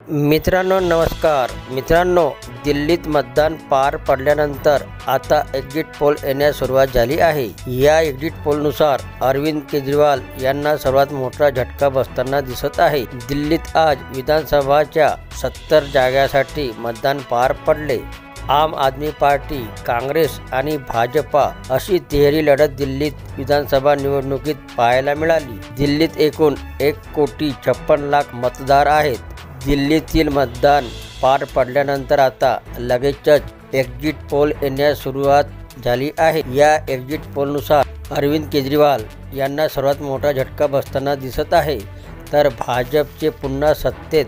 मित्रांनो नमस्कार मित्रांनो, दिल्लीत मतदान पार पडल्यानंतर आता एक्झिट पोल येण्यास सुरुवात झाली आहे। या एक्झिट पोलनुसार अरविंद केजरीवाल यांना सर्वात मोठा झटका बसताना दिसत आहे। दिल्लीत आज विधानसभाच्या 70 जागांसाठी मतदान पार पडले। आम आदमी पार्टी, काँग्रेस आणि भाजपा अशी तिहेरी लढत दिल्लीत विधानसभा निवडणुकीत पाहायला मिळाली। दिल्लीत एकूण 1,56,00,000 मतदार आहेत। दिल्लीतील मतदान पार पडल्यानंतर आता लगेचच एक्झिट पोल येण्यास सुरुवात झाली आहे। या एक्झिट पोलनुसार अरविंद केजरीवाल यांना सर्वात मोठा झटका बसताना दिसत आहे, तर भाजपचे पुन्हा सत्तेत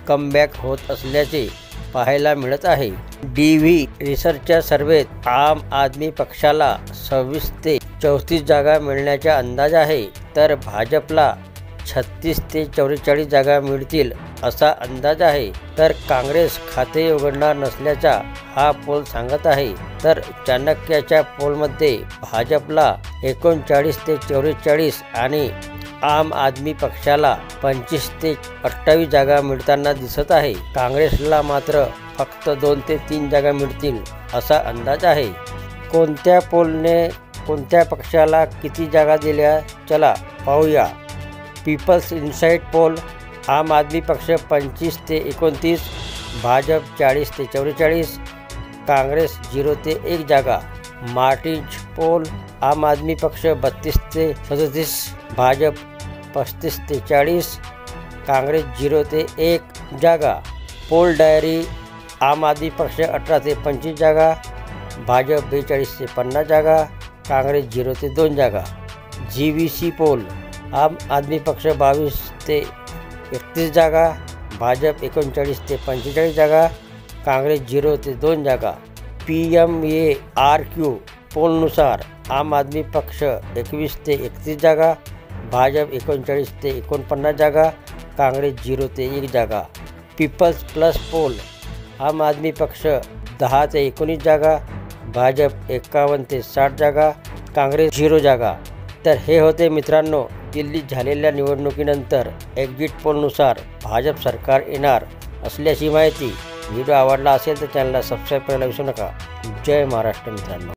कमबॅक होत असल्याचे पाहायला मिळत आहे। DV रिसर्चच्या सर्वेत आम आदमी पक्षाला 26 ते 34 जागा मिळण्याचा अंदाज आहे, तर भाजपला 36 ते 44 जागा मिळतील असा अंदाज आहे। तर काँग्रेस खाते उघडणार नसल्याचा हा पोल सांगत आहे, तर चाणक्याच्या पोलमध्ये भाजपला 39 ते 44 आणि आम आदमी पक्षाला 25 ते 28 जागा मिळताना दिसत आहे। काँग्रेसला मात्र फक्त 2 ते 3 जागा मिळतील असा अंदाज आहे। कोणत्या पोलने कोणत्या पक्षाला किती जागा दिल्या, चला पाहूया। पीपल्स इनसाइट पोल, आम आदमी पक्ष 25 ते 29, भाजप 40 ते 44, काँग्रेस 0 ते 1 जागा। मार्टिज पोल, आम आदमी पक्ष 32 ते 37, भाजप 35 ते 40, काँग्रेस 0 ते 1 जागा। पोल डायरी, आम आदमी पक्ष 18 ते 25 जागा, भाजप 42 ते 50 जागा, काँग्रेस 0 ते 2 जागा। GVC पोल, आम आदमी पक्ष 22 ते 31 जागा, भाजप 39 ते 45 जागा, काँग्रेस 0 ते 2 जागा। PMARQ पोलनुसार आम आदमी पक्ष 21 ते 31 जागा, भाजप 39 ते 49 जागा, काँग्रेस 0 ते 1 जागा। पीपल्स प्लस पोल, आम आदमी पक्ष 10 ते 19 जागा, भाजप 51 ते 60 जागा, काँग्रेस 0 जागा। तर हे होते मित्रांनो दिल्लीत झालेल्या निवडणुकीनंतर एक्झिट पोलनुसार भाजप सरकार येणार असल्याची माहिती। व्हिडिओ आवडला असेल तर चॅनलला सबस्क्राईब करायला विसरू नका। जय महाराष्ट्र मित्रांनो।